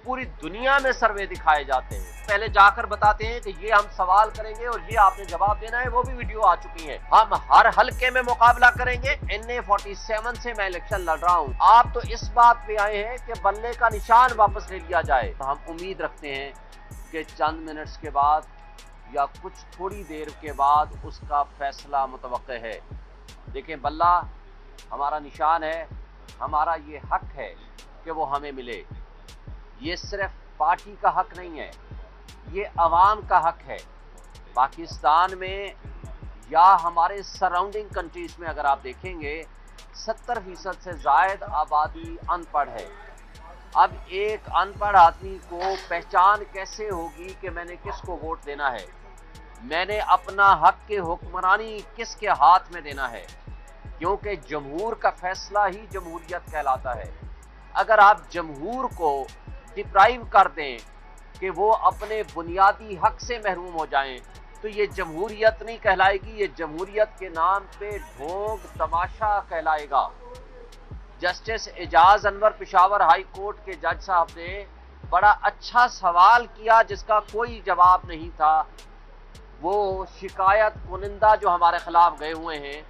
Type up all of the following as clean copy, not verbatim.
पूरी दुनिया में सर्वे दिखाए जाते हैं, पहले जाकर बताते हैं कि ये हम सवाल करेंगे और ये आपने जवाब देना है, वो भी वीडियो आ चुकी है। हम हर हलके में मुकाबला करेंगे। NA-47 से मैं इलेक्शन लड़ रहा हूँ। आप तो इस बात पे आए हैं कि बल्ले का निशान वापस ले लिया जाए। तो हम उम्मीद रखते हैं कि चंद मिनट्स के बाद या कुछ थोड़ी देर के बाद उसका फैसला मुतवक्के है। देखें, बल्ला हमारा निशान है, हमारा ये हक है कि वो हमें मिले। ये सिर्फ पार्टी का हक नहीं है, ये अवाम का हक है। पाकिस्तान में या हमारे सराउंडिंग कंट्रीज में अगर आप देखेंगे 70% से जायद आबादी अनपढ़ है। अब एक अनपढ़ आदमी को पहचान कैसे होगी कि मैंने किसको वोट देना है, मैंने अपना हक के हुक्मरानी किसके हाथ में देना है, क्योंकि जमहूर का फैसला ही जमहूरियत कहलाता है। अगर आप जमहूर को डिप्राइव कर दें कि वो अपने बुनियादी हक से महरूम हो जाएं, तो ये जमहूरियत नहीं कहलाएगी, ये जमहूरियत के नाम पे ढोंग तमाशा कहलाएगा। Justice Ejaz Anwar Peshawar high court के जज साहब ने बड़ा अच्छा सवाल किया जिसका कोई जवाब नहीं था। वो शिकायत कुनिंदा जो हमारे खिलाफ गए हुए हैं,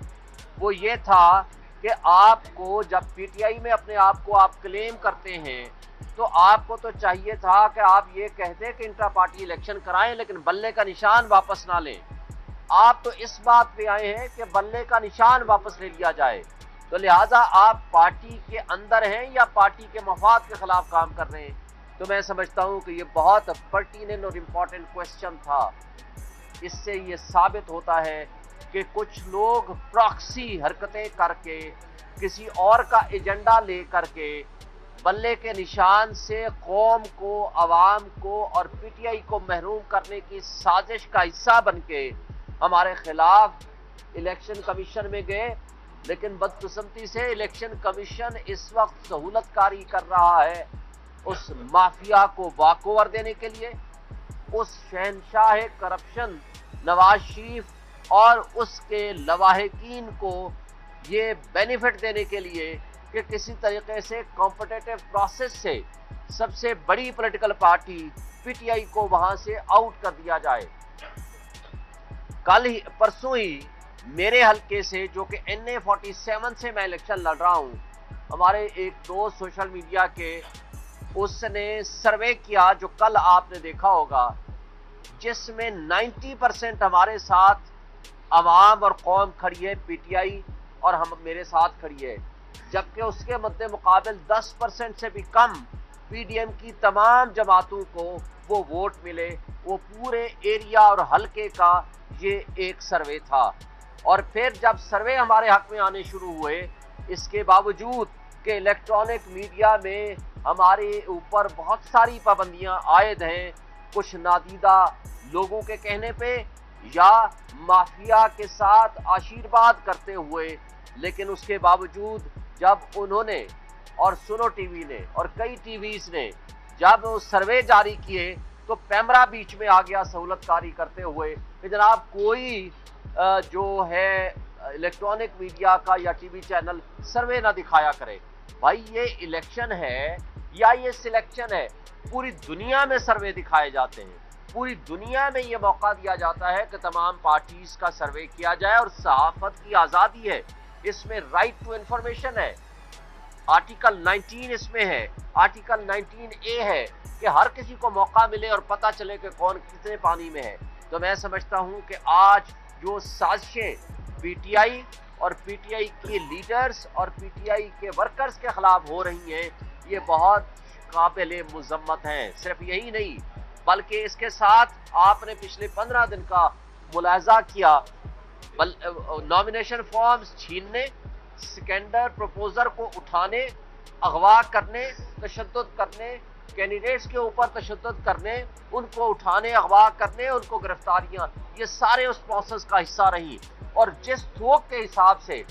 वो ये था कि आपको जब पीटीआई में अपने आप को आप क्लेम करते हैं तो आपको तो चाहिए था कि आप ये कहते कि इंट्रा पार्टी इलेक्शन कराएं लेकिन बल्ले का निशान वापस ना लें। आप तो इस बात पे आए हैं कि बल्ले का निशान वापस ले लिया जाए। तो लिहाजा आप पार्टी के अंदर हैं या पार्टी के मफाद के खिलाफ काम कर रहे हैं। तो मैं समझता हूं कि ये बहुत पर्टिनेंट और इम्पोर्टेंट क्वेश्चन था। इससे ये साबित होता है कि कुछ लोग प्रॉक्सी हरकतें करके किसी और का एजेंडा ले करके बल्ले के निशान से कौम को, अवाम को और पीटीआई को महरूम करने की साजिश का हिस्सा बन के हमारे खिलाफ इलेक्शन कमीशन में गए। लेकिन बदकिस्मती से इलेक्शन कमीशन इस वक्त सहूलतकारी कर रहा है उस माफिया को वाकोवर देने के लिए, उस शहनशाह करप्शन नवाज शरीफ और उसके लवाहिकीन को ये बेनिफिट देने के लिए कि किसी तरीके से कॉम्पिटिटिव प्रोसेस से सबसे बड़ी पॉलिटिकल पार्टी पीटीआई को वहां से आउट कर दिया जाए। कल ही परसों ही मेरे हलके से, जो कि NA-47 से मैं इलेक्शन लड़ रहा हूं, हमारे एक दोस्त सोशल मीडिया के, उसने सर्वे किया जो कल आपने देखा होगा, जिसमें 90% हमारे साथ अवाम और कौम खड़ी है पीटीआई और हम मेरे साथ खड़ी है, जबकि उसके मद्दे मुकाबिल 10% से भी कम पीडीएम की तमाम जमातों को वो वोट मिले। वो पूरे एरिया और हलके का ये एक सर्वे था। और फिर जब सर्वे हमारे हक में आने शुरू हुए, इसके बावजूद कि इलेक्ट्रॉनिक मीडिया में हमारे ऊपर बहुत सारी पाबंदियां आयद हैं, कुछ नादीदा लोगों के कहने पे या माफिया के साथ आशीर्वाद करते हुए, लेकिन उसके बावजूद जब उन्होंने और सुनो टीवी ने और कई टीवीज ने जब सर्वे जारी किए तो पैमरा बीच में आ गया सहूलतकारी करते हुए कि जनाब कोई जो है इलेक्ट्रॉनिक मीडिया का या टीवी चैनल सर्वे ना दिखाया करे। भाई ये इलेक्शन है या ये सिलेक्शन है? पूरी दुनिया में सर्वे दिखाए जाते हैं, पूरी दुनिया में ये मौका दिया जाता है कि तमाम पार्टीज का सर्वे किया जाए और सहाफत की आज़ादी है, इसमें राइट टू इंफॉर्मेशन है। आर्टिकल 19 इसमें है, आर्टिकल 19A है कि हर किसी को मौका मिले और पता चले कि कौन कितने पानी में है। तो मैं समझता हूं कि आज जो साजिशें पीटीआई और पीटीआई के लीडर्स और पीटीआई के वर्कर्स के खिलाफ हो रही हैं, ये बहुत काबिल मुज़म्मत हैं। सिर्फ यही नहीं बल्कि इसके साथ आपने पिछले 15 दिन का मुलाहजा किया, नॉमिनेशन फॉर्म्स छीनने, सिकंदर प्रपोजर को उठाने, अगवा करने, तशद्दुद करने, कैंडिडेट्स के ऊपर तशद्दुद करने, उनको उठाने, अगवा करने, उनको गिरफ्तारियां, ये सारे उस प्रोसेस का हिस्सा रही। और जिस थोक के हिसाब से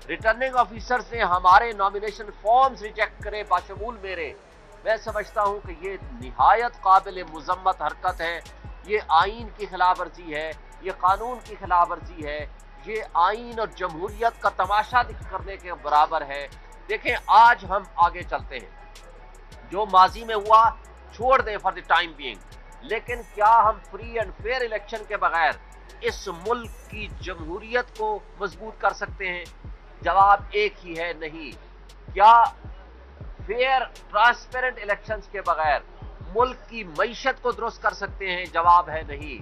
रिटर्निंग ऑफिसर्स ने हमारे नॉमिनेशन फॉर्म्स रिजेक्ट करे बाशमूल मेरे, मैं समझता हूं कि ये निहायत काबिल मुज़म्मत हरकत है। ये आइन की खिलाफ वर्जी है, ये कानून की खिलाफ वर्जी है, ये आइन और जमहूरियत का तमाशा करने के बराबर है। देखें, आज हम आगे चलते हैं। जो माजी में हुआ छोड़ दें फॉर द टाइम बीइंग, लेकिन क्या हम फ्री एंड फेयर इलेक्शन के बगैर इस मुल्क की जमहूरियत को मजबूत कर सकते हैं? जवाब एक ही है, नहीं। क्या फेयर ट्रांसपेरेंट इलेक्शंस के बगैर मुल्क की मईशत को दुरुस्त कर सकते हैं? जवाब है नहीं।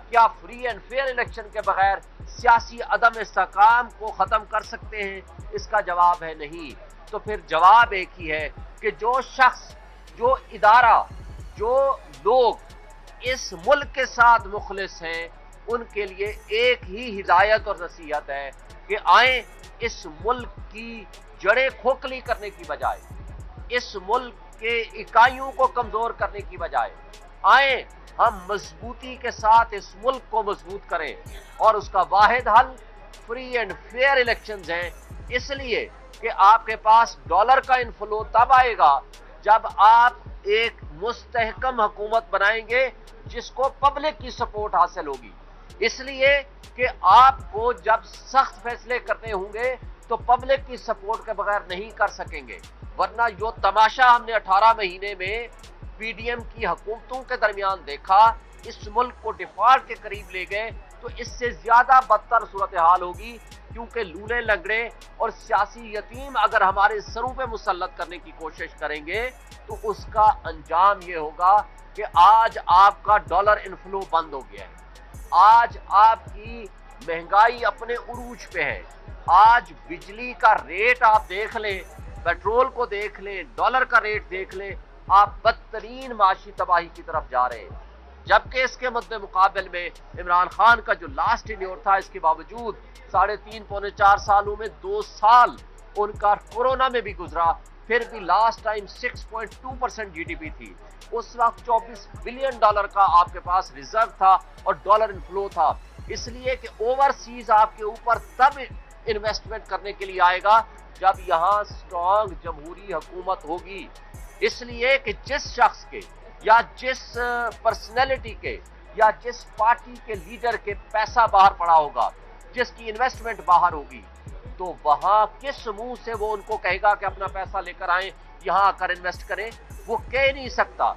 क्या फ्री एंड फेयर इलेक्शन के बगैर सियासी अदम इस्तेहकाम को खत्म कर सकते हैं? इसका जवाब है नहीं। तो फिर जवाब एक ही है कि जो शख्स, जो इदारा, जो लोग इस मुल्क के साथ मुखलिस हैं, उनके लिए एक ही हिदायत और नसीहत है कि आए इस मुल्क की जड़ें खोखली करने की बजाय, इस मुल्क के इकाइयों को कमजोर करने की बजाय, आए हम मजबूती के साथ इस मुल्क को मजबूत करें। और उसका वाहिद हल फ्री एंड फेयर इलेक्शंस हैं, इसलिए कि आपके पास डॉलर का इनफ्लो तब आएगा जब आप एक मुस्तहकम हुकूमत बनाएंगे जिसको पब्लिक की सपोर्ट हासिल होगी। इसलिए कि आपको जब सख्त फैसले करने होंगे तो पब्लिक की सपोर्ट के बगैर नहीं कर सकेंगे, वरना जो तमाशा हमने 18 महीने में पीडीएम की हुकूमतों के दरमियान देखा, इस मुल्क को डिफॉल्ट के करीब ले गए, तो इससे ज्यादा बदतर सूरत हाल होगी, क्योंकि लूले लंगड़े और सियासी यतीम अगर हमारे सरों पे मुसल्लत करने की कोशिश करेंगे तो उसका अंजाम ये होगा कि आज आपका डॉलर इनफ्लो बंद हो गया है, आज आपकी महंगाई अपने उरूज पे है, आज बिजली का रेट आप देख लें, पेट्रोल को देख लें, डॉलर का रेट देख लें, आप बदतरीन माशी तबाही की तरफ जा रहे हैं। जबकि इसके मद्दे मुकाबले में इमरान खान का जो लास्ट टेन्योर था, इसके बावजूद 3.5 पौने 4 सालों में 2 साल उनका कोरोना में भी गुजरा, फिर भी लास्ट टाइम 6.2% जीडीपी थी। उस वक्त 24 बिलियन डॉलर का आपके पास रिजर्व था और डॉलर इनफ्लो था, इसलिए कि ओवरसीज आपके ऊपर तब इन्वेस्टमेंट करने के लिए आएगा जब यहां स्ट्रांग जमहूरी हुकूमत होगी। इसलिए कि जिस शख्स के या जिस पर्सनैलिटी के या जिस पार्टी के लीडर के पैसा बाहर पड़ा होगा, जिसकी इन्वेस्टमेंट बाहर होगी, तो वहां किस मुंह से वो उनको कहेगा कि अपना पैसा लेकर आए, यहां आकर इन्वेस्ट करें? वो कह नहीं सकता।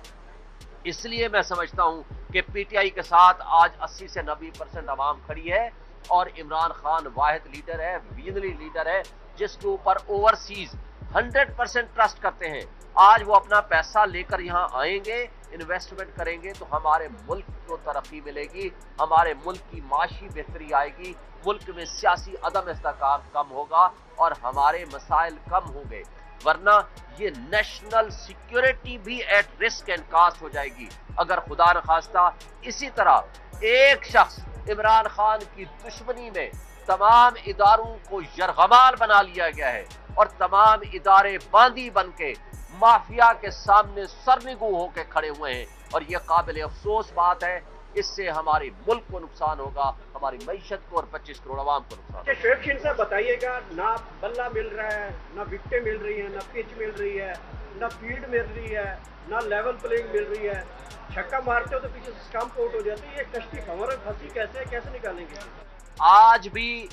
इसलिए मैं समझता हूं कि पीटीआई के साथ आज 80 से 90% आवाम खड़ी है और इमरान खान वाहिद लीडर है, विजनरी लीडर है, जिसके ऊपर ओवरसीज 100% ट्रस्ट करते हैं। आज वो अपना पैसा लेकर यहाँ आएंगे, इन्वेस्टमेंट करेंगे, तो हमारे मुल्क को तरक्की मिलेगी, हमारे मुल्क की माशी बेहतरी आएगी, मुल्क में सियासी अदम इस्तेहकाम कम होगा और हमारे मसाइल कम होंगे। वरना ये नेशनल सिक्योरिटी भी एट रिस्क एंड कास्ट हो जाएगी अगर खुदा न खास्ता इसी तरह एक शख्स इमरान खान की दुश्मनी में तमाम इदारों को यरगमाल बना लिया गया है और तमाम इदारे बांदी बन के माफिया के सामने सरनिगू होकर खड़े हुए हैं। और यह काबिल अफसोस बात है, इससे हमारे मुल्क को नुकसान होगा, हमारी मईशत को और 25 करोड़ आवाम को नुकसान। शोएब शीन साहब बताइएगा, ना बल्ला मिल रहा है, ना विकेटें मिल रही है, ना पिच मिल रही है, ना फील्ड मिल रही है, ना लेवल प्लेइंग मिल रही है, छक्का मारते हो तो पीछे स्टंप आउट हो जाती है। ये कश्ती खबर फंसी कैसे निकालेंगे? आज भी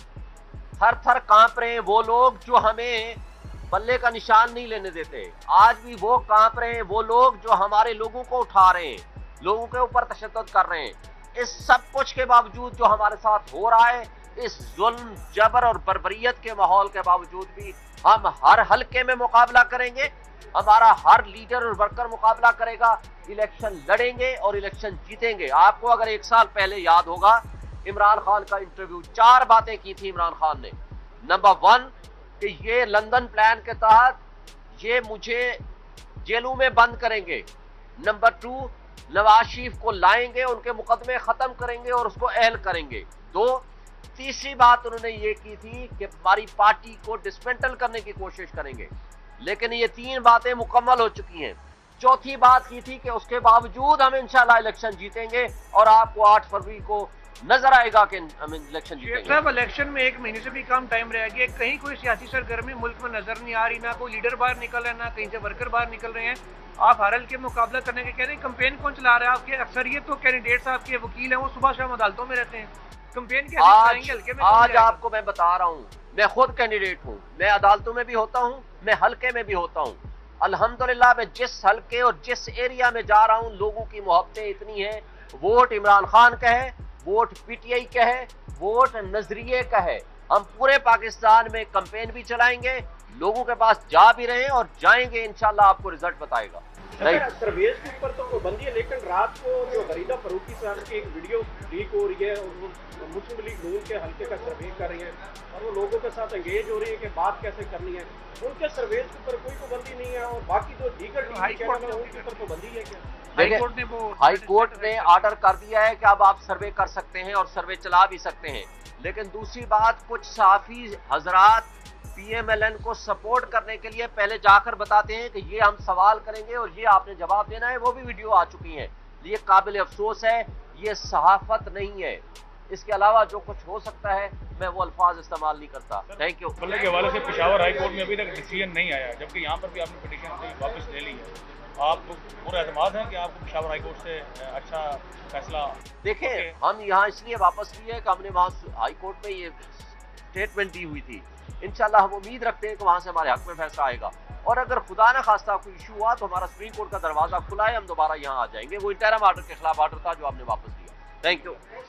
थर थर कांप रहे हैं वो लोग जो हमें बल्ले का निशान नहीं लेने देते। आज भी वो कांप रहे हैं वो लोग जो हमारे लोगों को उठा रहे हैं, लोगों के ऊपर तशद्दुद कर रहे हैं। इस सब कुछ के बावजूद जो हमारे साथ हो रहा है, इस जुल्म, जबर और बर्बरियत के माहौल के बावजूद भी हम हर हलके में मुकाबला करेंगे, हमारा हर लीडर और वर्कर मुकाबला करेगा, इलेक्शन लड़ेंगे और इलेक्शन जीतेंगे। आपको अगर 1 साल पहले याद होगा, इमरान खान का इंटरव्यू, 4 बातें की थी इमरान खान ने। नंबर 1 कि ये लंदन प्लान के तहत ये मुझे जेलों में बंद करेंगे। नंबर 2 नवाज शरीफ को लाएंगे, उनके मुकदमे खत्म करेंगे और उसको अहल करेंगे। 2 तीसरी बात उन्होंने ये की थी कि हमारी पार्टी को डिसमेंटल करने की कोशिश करेंगे, लेकिन ये 3 बातें मुकम्मल हो चुकी हैं। चौथी बात की थी कि उसके बावजूद हम इंशाल्लाह इलेक्शन जीतेंगे और आपको 8 फरवरी को नजर आएगा कि हम इलेक्शन जीतेंगे। साहब, इलेक्शन में 1 महीने से भी कम टाइम रह गया, कहीं कोई सियासी सरगर्मी मुल्क में नजर नहीं आ रही, ना कोई लीडर बाहर निकल रहा है, ना कहीं से वर्कर बाहर निकल रहे हैं। आप हर हल्के मुकाबला करने के कह रहे हैं, कैंपेन कौन चला रहा है? आपके अक्सरियत तो कैंडिडेट साहब के वकील हैं, वो सुबह शाम अदालतों में रहते हैं। कैंपेन हल्के में आज आपको मैं बता रहा हूँ, मैं खुद कैंडिडेट हूँ, मैं अदालतों में भी होता हूँ, मैं हल्के में भी होता हूँ। अल्हम्दुलिल्लाह मैं जिस हल्के और जिस एरिया में जा रहा हूं लोगों की मोहब्बतें इतनी हैं, वोट इमरान खान का है, वोट पीटीआई का है, वोट नजरिए का है। हम पूरे पाकिस्तान में कैंपेन भी चलाएंगे, लोगों के पास जा भी रहे हैं और जाएंगे, इंशाल्लाह आपको रिजल्ट बताएगा। सर्वेज के ऊपर तो पाबंदी है, लेकिन रात को जो गरीदा फरूकी साहब की एक वीडियो लीक हो रही है और वो मुस्लिम लीग नून के हल्के का सर्वे कर रही है और वो लोगों के साथ एंगेज हो रही है कि बात कैसे करनी है, उनके सर्वेज के ऊपर कोई पाबंदी नहीं है और बाकी जो दीगर चैनल है उनके ऊपर पाबंदी है क्या? हाई कोर्ट ने ऑर्डर कर दिया है कि अब आप सर्वे कर सकते हैं और सर्वे चला भी सकते हैं, लेकिन दूसरी बात कुछ सहाफी हजरात पीएमएलएन को सपोर्ट करने के लिए पहले जाकर बताते हैं कि ये हम सवाल करेंगे और ये आपने जवाब देना है, वो भी वीडियो आ चुकी हैं। ये काबिल अफसोस है, ये सहाफत नहीं है। इसके अलावा जो कुछ हो सकता है मैं वो अल्फाज इस्तेमाल नहीं करता। Thank you. बल्ले के हवाले से पेशावर हाई कोर्ट में अभी तक डिसीजन नहीं आया, जबकि यहाँ पर भी आपने पिटीशन वापस ले ली है। आप पूरा एतमाद है कि आपको पेशावर हाई कोर्ट से अच्छा फैसला? देखें, हम यहाँ इसलिए वापस लिए हैं कि हमने वहाँ हाई कोर्ट में ये स्टेटमेंट दी हुई थी। इंशाल्लाह हम उम्मीद रखते हैं कि वहाँ से हमारे हक में फैसला आएगा, और अगर खुदा न खास्ता कोई इशू हुआ तो हमारा सुप्रीम कोर्ट का दरवाजा खुला है, हम दोबारा यहाँ आ जाएंगे। वो इंटरिम ऑर्डर के खिलाफ ऑर्डर था जो आपने वापस लिया। Thank you.